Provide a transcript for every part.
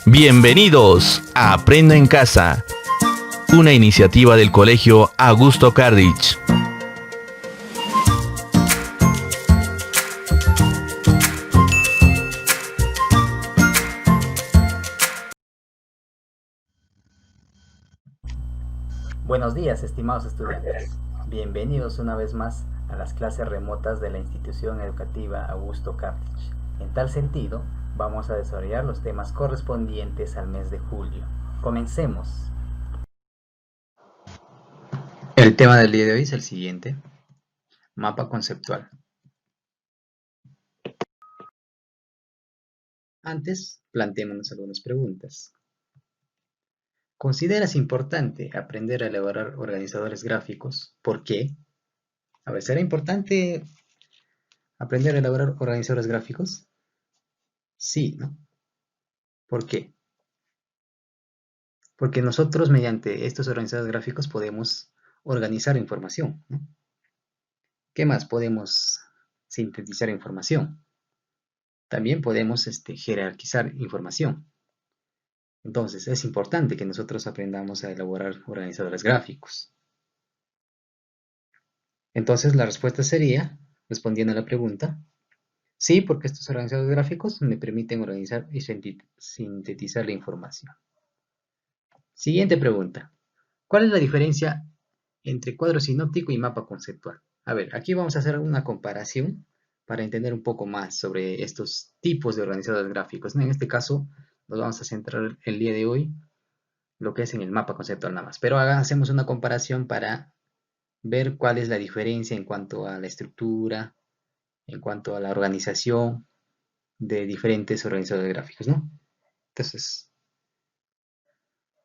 Bienvenidos a Aprendo en Casa, una iniciativa del Colegio Augusto Cardich. Buenos días, estimados estudiantes. Bienvenidos una vez más a las clases remotas de la institución educativa Augusto Cardich. En tal sentido, vamos a desarrollar los temas correspondientes al mes de julio. Comencemos. El tema del día de hoy es el siguiente: mapa conceptual. Antes, planteémonos algunas preguntas. ¿Consideras importante aprender a elaborar organizadores gráficos? ¿Por qué? A ver, ¿será importante aprender a elaborar organizadores gráficos? Sí, ¿no? ¿Por qué? Porque nosotros mediante estos organizadores gráficos podemos organizar información, ¿no? ¿Qué más? Podemos sintetizar información. También podemos jerarquizar información. Entonces, es importante que nosotros aprendamos a elaborar organizadores gráficos. Entonces, la respuesta sería, respondiendo a la pregunta, sí, porque estos organizadores gráficos me permiten organizar y sintetizar la información. Siguiente pregunta. ¿Cuál es la diferencia entre cuadro sinóptico y mapa conceptual? A ver, aquí vamos a hacer una comparación para entender un poco más sobre estos tipos de organizadores gráficos, ¿no? En este caso, nos vamos a centrar el día de hoy lo que es en el mapa conceptual nada más. Pero hacemos una comparación para ver cuál es la diferencia en cuanto a la estructura, en cuanto a la organización de diferentes organizadores gráficos, ¿no? Entonces,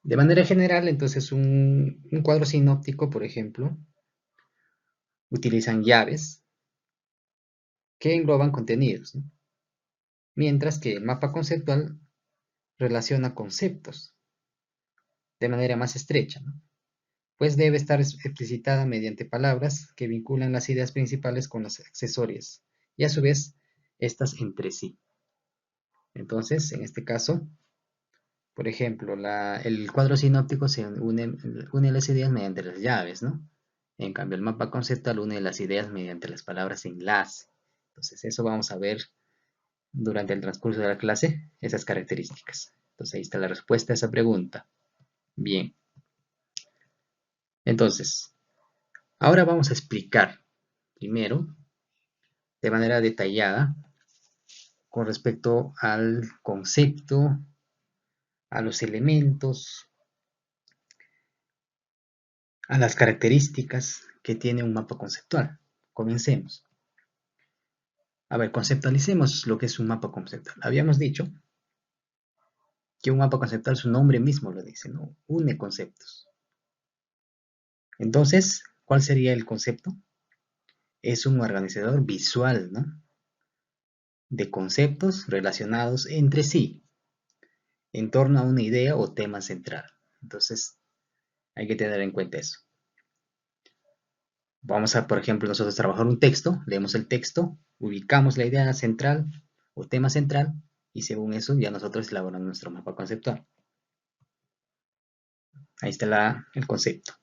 de manera general, entonces un cuadro sinóptico, por ejemplo, utilizan llaves que engloban contenidos, ¿no? Mientras que el mapa conceptual relaciona conceptos de manera más estrecha, ¿no? Pues debe estar explicitada mediante palabras que vinculan las ideas principales con las accesorias y a su vez estas entre sí. Entonces, en este caso, por ejemplo, el cuadro sinóptico se une las ideas mediante las llaves, ¿no? En cambio, el mapa conceptual une las ideas mediante las palabras enlace. Entonces, eso vamos a ver durante el transcurso de la clase, esas características. Entonces, ahí está la respuesta a esa pregunta. Bien. Entonces, ahora vamos a explicar primero, de manera detallada, con respecto al concepto, a los elementos, a las características que tiene un mapa conceptual. Comencemos. A ver, conceptualicemos lo que es un mapa conceptual. Habíamos dicho que un mapa conceptual, su nombre mismo lo dice, ¿no? Une conceptos. Entonces, ¿cuál sería el concepto? Es un organizador visual, ¿no? De conceptos relacionados entre sí, en torno a una idea o tema central. Entonces, hay que tener en cuenta eso. Vamos a, por ejemplo, nosotros trabajar un texto, leemos el texto, ubicamos la idea central o tema central y según eso ya nosotros elaboramos nuestro mapa conceptual. Ahí está el concepto.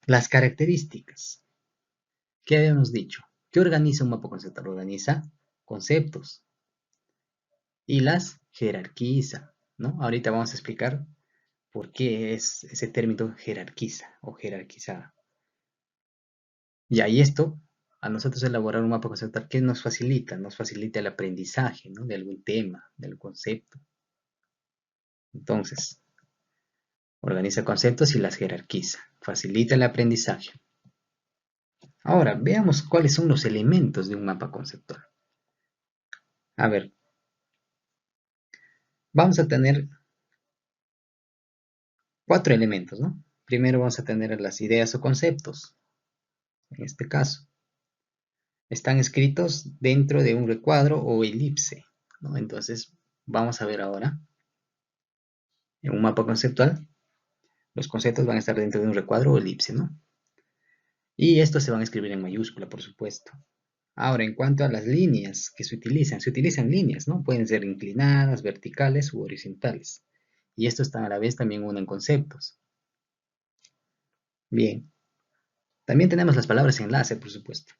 Las características. ¿Qué habíamos dicho? ¿Qué organiza un mapa conceptual? Organiza conceptos y las jerarquiza, ¿no? Ahorita vamos a explicar por qué es ese término jerarquiza o jerarquizada. Y ahí esto, a nosotros elaborar un mapa conceptual, ¿qué nos facilita? Nos facilita el aprendizaje, ¿no? De algún tema, del concepto. Entonces, organiza conceptos y las jerarquiza. Facilita el aprendizaje. Ahora, veamos cuáles son los elementos de un mapa conceptual. A ver, vamos a tener 4 elementos, ¿no? Primero vamos a tener las ideas o conceptos. En este caso, están escritos dentro de un recuadro o elipse, ¿no? Entonces, vamos a ver ahora, en un mapa conceptual, los conceptos van a estar dentro de un recuadro o elipse, ¿no? Y estos se van a escribir en mayúscula, por supuesto. Ahora, en cuanto a las líneas que se utilizan líneas, ¿no? Pueden ser inclinadas, verticales u horizontales. Y esto está a la vez también uno en conceptos. Bien. También tenemos las palabras enlace, por supuesto.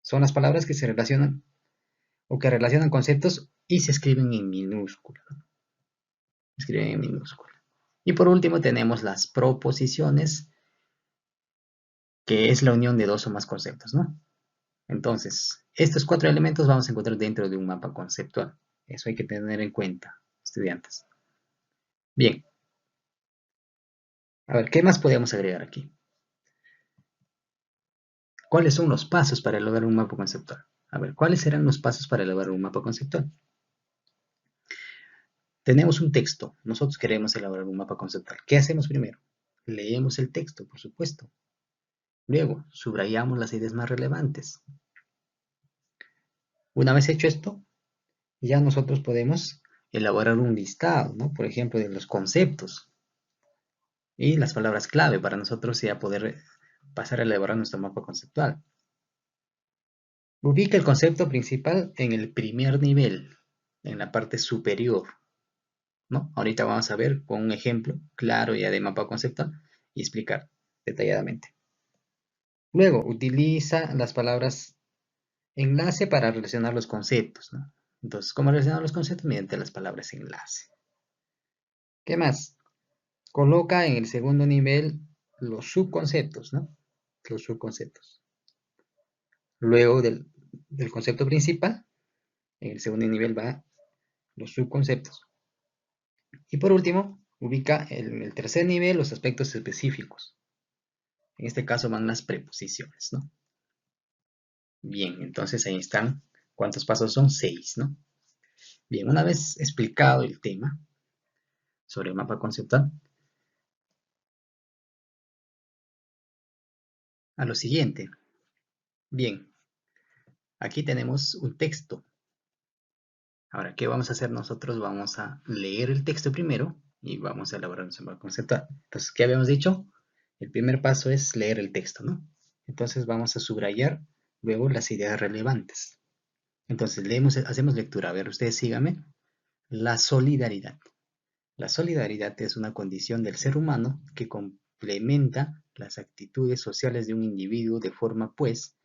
Son las palabras que se relacionan o que relacionan conceptos y se escriben en minúscula. Se escriben en minúscula. Y por último tenemos las proposiciones, que es la unión de dos o más conceptos, ¿no? Entonces, estos 4 elementos vamos a encontrar dentro de un mapa conceptual. Eso hay que tener en cuenta, estudiantes. Bien. A ver, ¿qué más podemos agregar aquí? ¿Cuáles son los pasos para elaborar un mapa conceptual? A ver, ¿cuáles serán los pasos para elaborar un mapa conceptual? Tenemos un texto, nosotros queremos elaborar un mapa conceptual. ¿Qué hacemos primero? Leemos el texto, por supuesto. Luego, subrayamos las ideas más relevantes. Una vez hecho esto, ya nosotros podemos elaborar un listado, ¿no? Por ejemplo, de los conceptos y las palabras clave para nosotros ya poder pasar a elaborar nuestro mapa conceptual. Ubica el concepto principal en el primer nivel, en la parte superior, ¿no? Ahorita vamos a ver con un ejemplo claro ya de mapa conceptual y explicar detalladamente. Luego, utiliza las palabras enlace para relacionar los conceptos, ¿no? Entonces, ¿cómo relacionar los conceptos? Mediante las palabras enlace. ¿Qué más? Coloca en el segundo nivel los subconceptos, ¿no? Los subconceptos. Luego del concepto principal, en el segundo nivel va los subconceptos. Y por último, ubica en el tercer nivel los aspectos específicos. En este caso van las preposiciones, ¿no? Bien, entonces ahí están. ¿Cuántos pasos son? 6, ¿no? Bien, una vez explicado el tema sobre el mapa conceptual, a lo siguiente. Bien, aquí tenemos un texto. Ahora, ¿qué vamos a hacer nosotros? Vamos a leer el texto primero y vamos a elaborar nuestro mapa conceptual. Entonces, ¿qué habíamos dicho? El primer paso es leer el texto, ¿no? Entonces vamos a subrayar luego las ideas relevantes. Entonces, hacemos lectura. A ver, ustedes síganme. La solidaridad. La solidaridad es una condición del ser humano que complementa las actitudes sociales de un individuo de forma, pues,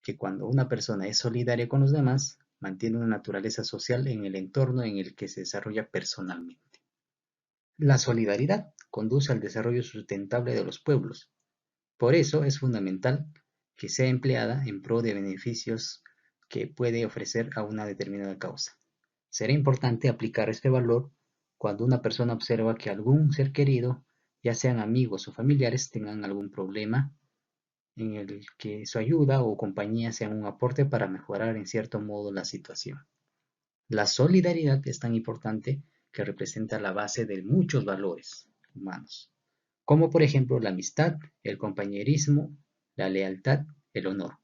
que cuando una persona es solidaria con los demás, mantiene una naturaleza social en el entorno en el que se desarrolla personalmente. La solidaridad conduce al desarrollo sustentable de los pueblos. Por eso es fundamental que sea empleada en pro de beneficios que puede ofrecer a una determinada causa. Será importante aplicar este valor cuando una persona observa que algún ser querido, ya sean amigos o familiares, tengan algún problema en el que su ayuda o compañía sean un aporte para mejorar en cierto modo la situación. La solidaridad es tan importante que representa la base de muchos valores humanos, como por ejemplo la amistad, el compañerismo, la lealtad, el honor.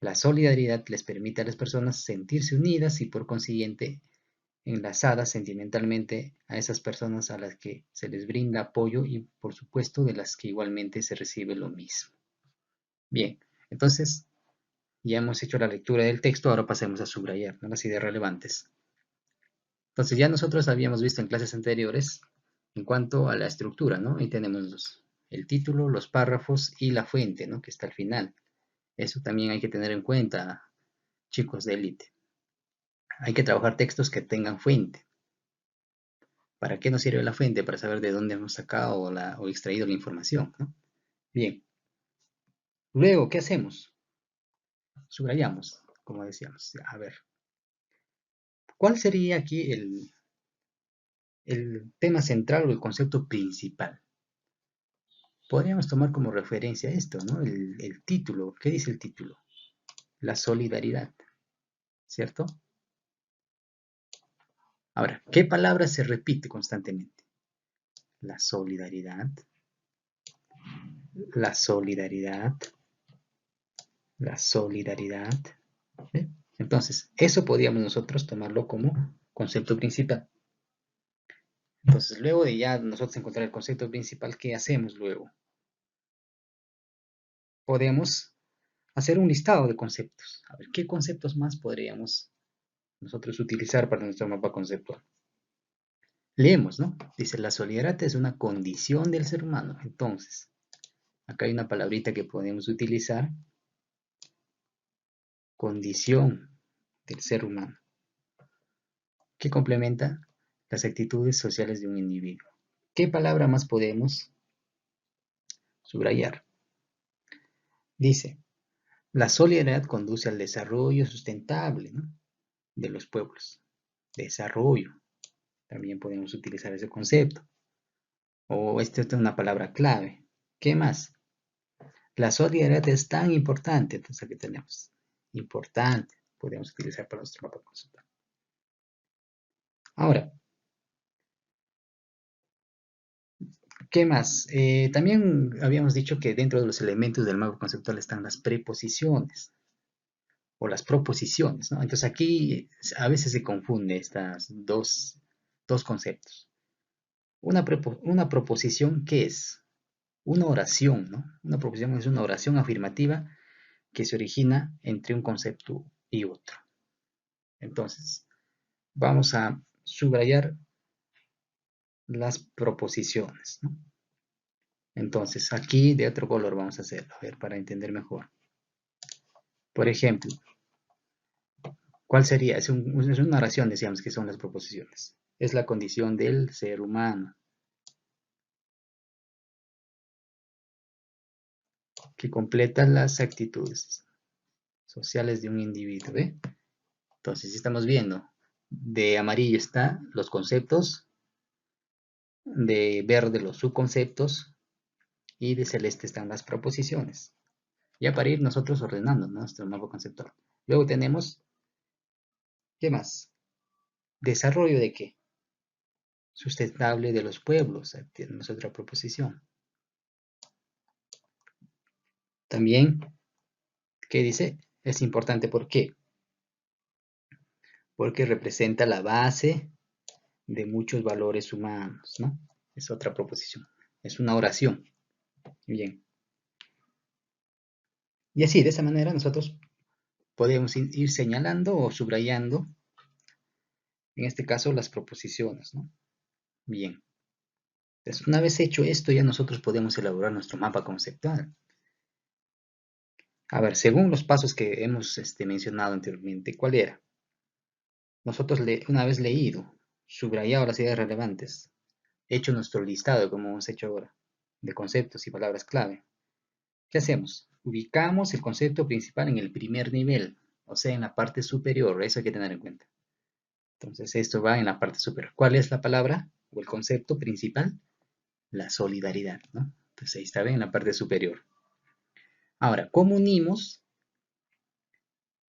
La solidaridad les permite a las personas sentirse unidas y por consiguiente enlazadas sentimentalmente a esas personas a las que se les brinda apoyo y por supuesto de las que igualmente se recibe lo mismo. Bien, entonces ya hemos hecho la lectura del texto, ahora pasemos a subrayar, ¿no?, las ideas relevantes. Entonces ya nosotros habíamos visto en clases anteriores en cuanto a la estructura, ¿no? Ahí tenemos el título, los párrafos y la fuente, ¿no?, que está al final. Eso también hay que tener en cuenta, chicos de élite. Hay que trabajar textos que tengan fuente. ¿Para qué nos sirve la fuente? Para saber de dónde hemos sacado o extraído la información, ¿no? Bien. Luego, ¿qué hacemos? Subrayamos, como decíamos. A ver, ¿cuál sería aquí el tema central o el concepto principal? Podríamos tomar como referencia esto, ¿no? El título. ¿Qué dice el título? La solidaridad, ¿cierto? Ahora, ¿qué palabra se repite constantemente? La solidaridad, la solidaridad, la solidaridad. ¿Sí? Entonces, eso podríamos nosotros tomarlo como concepto principal. Entonces, luego de ya nosotros encontrar el concepto principal, ¿qué hacemos luego? Podemos hacer un listado de conceptos. A ver, ¿qué conceptos más podríamos nosotros utilizar para nuestro mapa conceptual? Leemos, ¿no? Dice, la solidaridad es una condición del ser humano. Entonces, acá hay una palabrita que podemos utilizar, condición del ser humano, que complementa las actitudes sociales de un individuo. ¿Qué palabra más podemos subrayar? Dice, la solidaridad conduce al desarrollo sustentable, ¿no?, de los pueblos. Desarrollo. También podemos utilizar ese concepto. O esta es una palabra clave. ¿Qué más? La solidaridad es tan importante. Entonces aquí tenemos. Importante. Podemos utilizar para nuestro mapa conceptual. Ahora, ¿qué más? También habíamos dicho que dentro de los elementos del mapa conceptual están las preposiciones o las proposiciones, ¿no? Entonces aquí a veces se confunde estas dos conceptos. Una proposición, ¿qué es? Una oración, ¿no? Una proposición es una oración afirmativa que se origina entre un concepto y otro. Entonces, vamos a subrayar las proposiciones, ¿no? Entonces, aquí de otro color vamos a hacerlo, a ver, para entender mejor. Por ejemplo, ¿cuál sería? Es una oración, decíamos que son las proposiciones. Es la condición del ser humano, que completa las actitudes sociales de un individuo, ¿ve? Entonces, si estamos viendo, de amarillo están los conceptos, de verde los subconceptos y de celeste están las proposiciones. Ya para ir nosotros ordenando, ¿no?, nuestro mapa conceptual. Luego tenemos, ¿qué más? ¿Desarrollo de qué? Sustentable de los pueblos, tenemos otra proposición. También, ¿qué dice? Es importante, ¿por qué? Porque representa la base de muchos valores humanos, ¿no? Es otra proposición. Es una oración. Bien. Y así, de esa manera, nosotros podemos ir señalando o subrayando, en este caso, las proposiciones, ¿no? Bien. Entonces, una vez hecho esto, ya nosotros podemos elaborar nuestro mapa conceptual. A ver, según los pasos que hemos mencionado anteriormente, ¿cuál era? Nosotros, una vez leído, subrayado las ideas relevantes, hecho nuestro listado, como hemos hecho ahora, de conceptos y palabras clave, ¿qué hacemos? Ubicamos el concepto principal en el primer nivel, o sea, en la parte superior. Eso hay que tener en cuenta. Entonces, esto va en la parte superior. ¿Cuál es la palabra o el concepto principal? La solidaridad, ¿no? Entonces, ahí está bien, en la parte superior. Ahora, ¿cómo unimos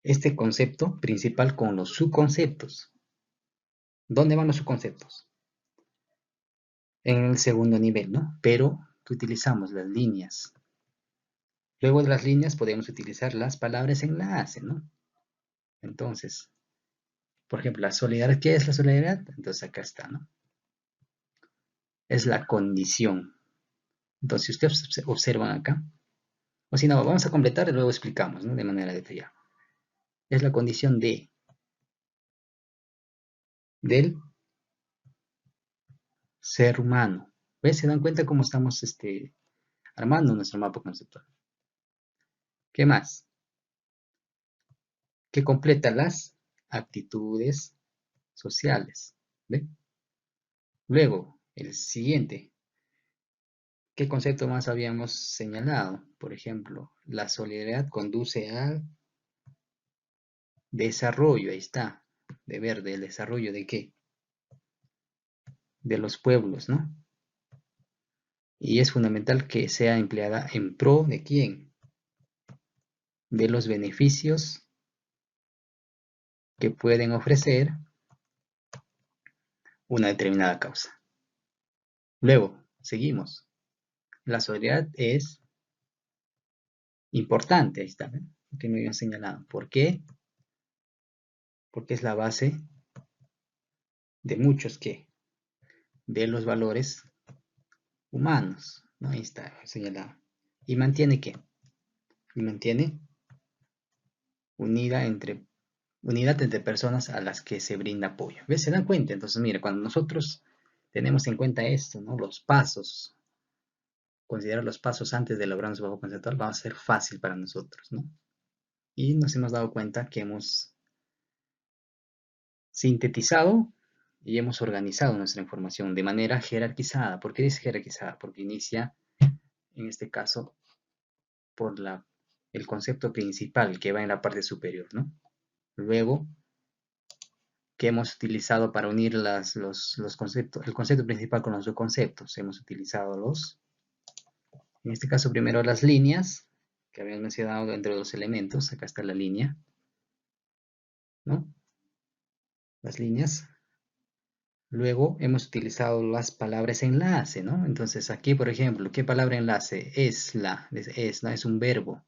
este concepto principal con los subconceptos? ¿Dónde van los subconceptos? En el segundo nivel, ¿no? Pero utilizamos las líneas. Luego de las líneas podemos utilizar las palabras enlace, ¿no? Entonces, por ejemplo, la solidaridad, ¿qué es la solidaridad? Entonces acá está, ¿no? Es la condición. Entonces, si ustedes observan acá, o si no, vamos a completar y luego explicamos, ¿no?, de manera detallada. Es la condición del ser humano. ¿Ves? ¿Se dan cuenta cómo estamos armando nuestro mapa conceptual? ¿Qué más? Que completa las actitudes sociales. ¿Ve? Luego, el siguiente. ¿Qué concepto más habíamos señalado? Por ejemplo, la solidaridad conduce al desarrollo. Ahí está, de verde. ¿El desarrollo de qué? De los pueblos, ¿no? Y es fundamental que sea empleada en pro de quién? De los beneficios que pueden ofrecer una determinada causa. Luego, seguimos. La solidaridad es importante, ahí está, ¿eh?, que me habían señalado. ¿Por qué? Porque es la base de muchos que, de los valores humanos, ¿no? Ahí está señalado. ¿Y mantiene qué? Y mantiene unidad entre personas a las que se brinda apoyo. ¿Ves? ¿Se dan cuenta? Entonces, mira, cuando nosotros tenemos en cuenta esto, ¿no? Los pasos, considerar los pasos antes de lograr nuestro mapa conceptual, va a ser fácil para nosotros, ¿no? Y nos hemos dado cuenta que hemos sintetizado y hemos organizado nuestra información de manera jerarquizada. ¿Por qué dice jerarquizada? Porque inicia, en este caso, por el concepto principal que va en la parte superior, ¿no? Luego, que hemos utilizado para unir los conceptos, el concepto principal con los subconceptos. Hemos utilizado en este caso primero las líneas, que habíamos mencionado entre los elementos. Acá está la línea, ¿no? Las líneas. Luego hemos utilizado las palabras enlace, ¿no? Entonces aquí, por ejemplo, ¿qué palabra enlace? ¿no? Es un verbo.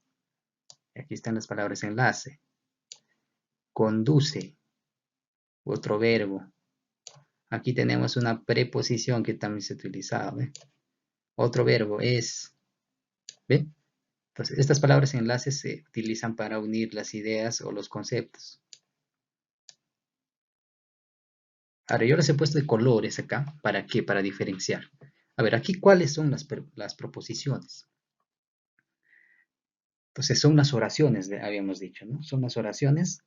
Aquí están las palabras enlace. Conduce, otro verbo. Aquí tenemos una preposición que también se ha utilizado, ¿ve? Otro verbo es, ¿ve? Entonces, estas palabras enlaces se utilizan para unir las ideas o los conceptos. Ahora, yo les he puesto de colores acá. ¿Para qué? Para diferenciar. A ver, aquí, ¿cuáles son las proposiciones? Entonces, son las oraciones, habíamos dicho, ¿no? Son las oraciones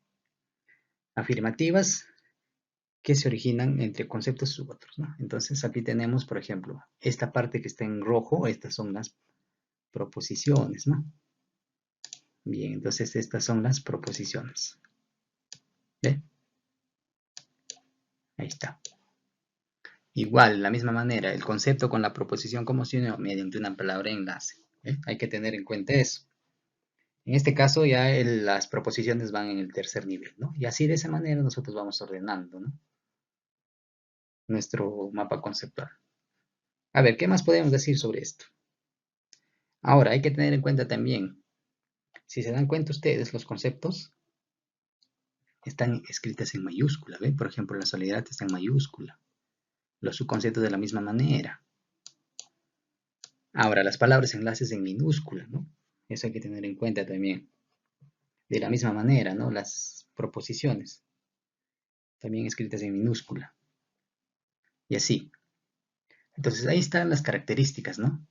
afirmativas que se originan entre conceptos u otros, ¿no? Entonces, aquí tenemos, por ejemplo, esta parte que está en rojo. Estas son las proposiciones, ¿no? Bien, entonces estas son las proposiciones. ¿Ve? Ahí está. Igual, de la misma manera, el concepto con la proposición como se unió mediante una palabra enlace. ¿Ve? Hay que tener en cuenta eso. En este caso ya las proposiciones van en el tercer nivel, ¿no? Y así de esa manera nosotros vamos ordenando, ¿no? Nuestro mapa conceptual. A ver, ¿qué más podemos decir sobre esto? Ahora, hay que tener en cuenta también, si se dan cuenta ustedes, los conceptos están escritos en mayúscula, ¿ve? Por ejemplo, la solidaridad está en mayúscula. Los subconceptos de la misma manera. Ahora, las palabras enlaces en minúscula, ¿no? Eso hay que tener en cuenta también. De la misma manera, ¿no? Las proposiciones, también escritas en minúscula. Y así. Entonces, ahí están las características, ¿no?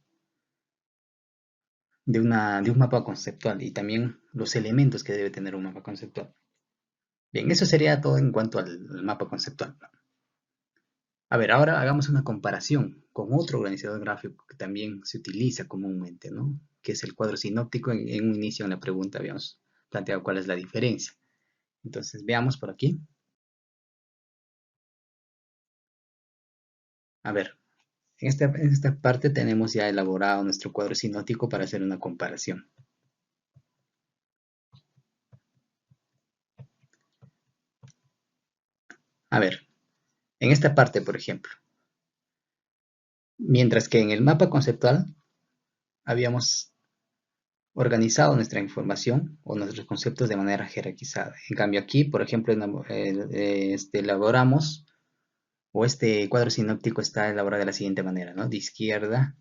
De un mapa conceptual y también los elementos que debe tener un mapa conceptual. Bien, eso sería todo en cuanto al mapa conceptual. A ver, ahora hagamos una comparación con otro organizador gráfico que también se utiliza comúnmente, ¿no? Que es el cuadro sinóptico. En un inicio en la pregunta habíamos planteado cuál es la diferencia. Entonces, veamos por aquí. A ver, en esta parte tenemos ya elaborado nuestro cuadro sinóptico para hacer una comparación. A ver, en esta parte, por ejemplo, mientras que en el mapa conceptual habíamos organizado nuestra información o nuestros conceptos de manera jerarquizada. En cambio aquí, por ejemplo, elaboramos, o este cuadro sinóptico está elaborado de la siguiente manera, ¿no? De izquierda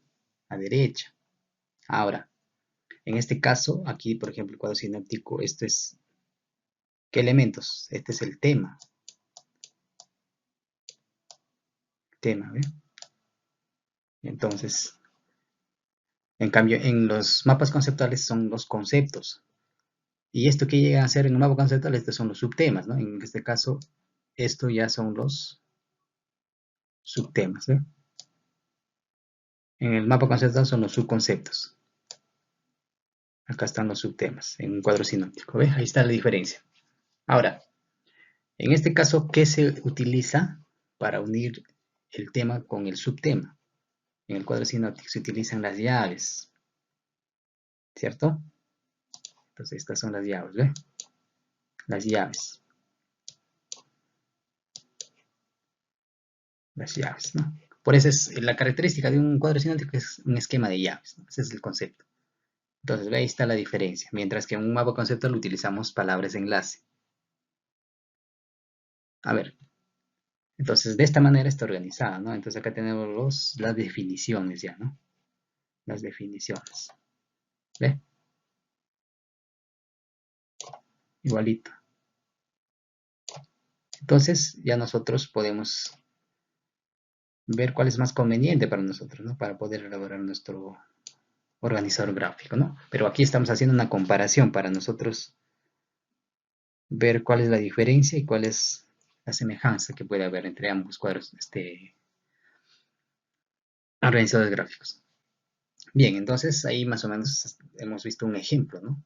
a derecha. Ahora, en este caso, aquí, por ejemplo, el cuadro sinóptico, esto es, ¿qué elementos? Este es el tema. ¿Ve? Entonces, en cambio, en los mapas conceptuales son los conceptos. Y esto que llega a ser en un mapa conceptual, estos son los subtemas, ¿no? En este caso, esto ya son los subtemas, ¿ve? En el mapa conceptual son los subconceptos. Acá están los subtemas, en un cuadro sinóptico, ¿ve? Ahí está la diferencia. Ahora, en este caso, ¿qué se utiliza para unir el tema con el subtema? En el cuadro sinóptico se utilizan las llaves, ¿cierto? Entonces estas son las llaves, ¿ve? Las llaves. Las llaves, ¿no? Por eso es la característica de un cuadro sinóptico, es un esquema de llaves, ¿no? Ese es el concepto. Entonces, ¿ve? Ahí está la diferencia. Mientras que en un mapa conceptual utilizamos palabras de enlace. A ver, entonces de esta manera está organizada, ¿no? Entonces acá tenemos las definiciones ya, ¿no? Las definiciones. ¿Ve? igualito. Entonces ya nosotros podemos ver cuál es más conveniente para nosotros, ¿no? Para poder elaborar nuestro organizador gráfico, ¿no? Pero aquí estamos haciendo una comparación para nosotros ver cuál es la diferencia y cuál es la semejanza que puede haber entre ambos cuadros, organizadores gráficos. Bien, entonces ahí más o menos hemos visto un ejemplo, ¿no?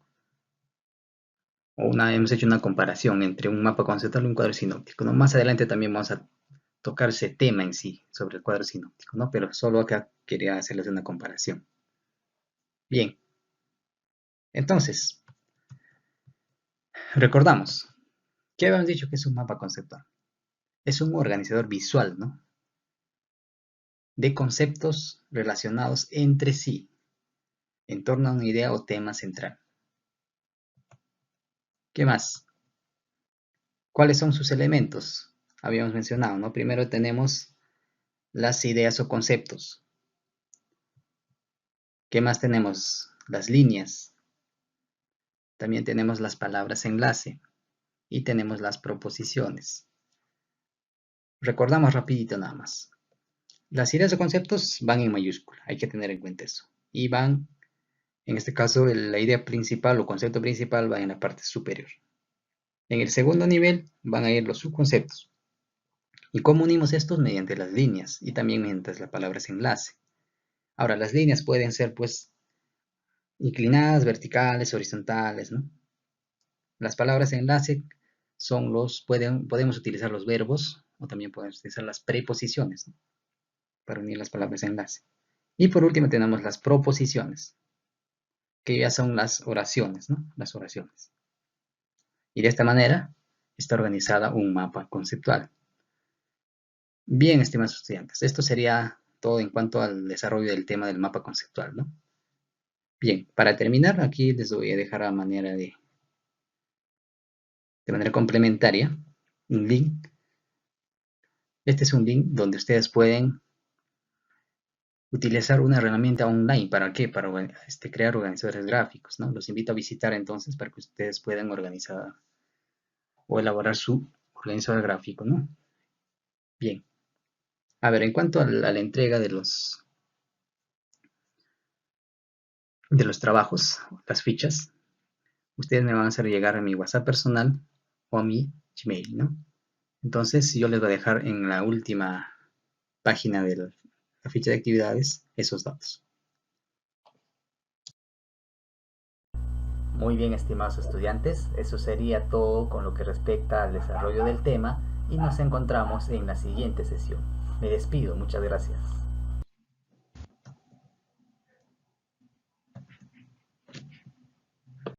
Hemos hecho una comparación entre un mapa conceptual y un cuadro sinóptico, ¿no? Más adelante también vamos a tocar ese tema en sí, sobre el cuadro sinóptico, ¿no? Pero solo acá quería hacerles una comparación. Bien, entonces, recordamos, ¿qué habíamos dicho que es un mapa conceptual? Es un organizador visual, ¿no? De conceptos relacionados entre sí, en torno a una idea o tema central. ¿Qué más? ¿Cuáles son sus elementos? Habíamos mencionado, ¿no? Primero tenemos las ideas o conceptos. ¿Qué más tenemos? Las líneas. También tenemos las palabras enlace. Y tenemos las proposiciones. Recordamos rapidito nada más. Las ideas o conceptos van en mayúscula. Hay que tener en cuenta eso. Y van, en este caso, la idea principal o concepto principal va en la parte superior. En el segundo nivel van a ir los subconceptos. ¿Y cómo unimos estos? Mediante las líneas y también mediante las palabras enlace. Ahora, las líneas pueden ser, pues, inclinadas, verticales, horizontales, ¿no? Las palabras enlace son podemos utilizar los verbos o también podemos utilizar las preposiciones, ¿no? Para unir las palabras enlace. Y por último tenemos las proposiciones, que ya son las oraciones, ¿no? Las oraciones. Y de esta manera está organizada un mapa conceptual. Bien, estimados estudiantes, esto sería todo en cuanto al desarrollo del tema del mapa conceptual, ¿no? Bien, para terminar, aquí les voy a dejar a manera de manera complementaria un link. Este es un link donde ustedes pueden utilizar una herramienta online. ¿Para qué? Para crear organizadores gráficos, ¿no? Los invito a visitar entonces para que ustedes puedan organizar o elaborar su organizador gráfico, ¿no? Bien. A ver, en cuanto a la entrega de los trabajos, las fichas, ustedes me van a hacer llegar a mi WhatsApp personal o a mi Gmail, ¿no? Entonces yo les voy a dejar en la última página de la ficha de actividades esos datos. Muy bien, estimados estudiantes, eso sería todo con lo que respecta al desarrollo del tema y nos encontramos en la siguiente sesión. Me despido, muchas gracias.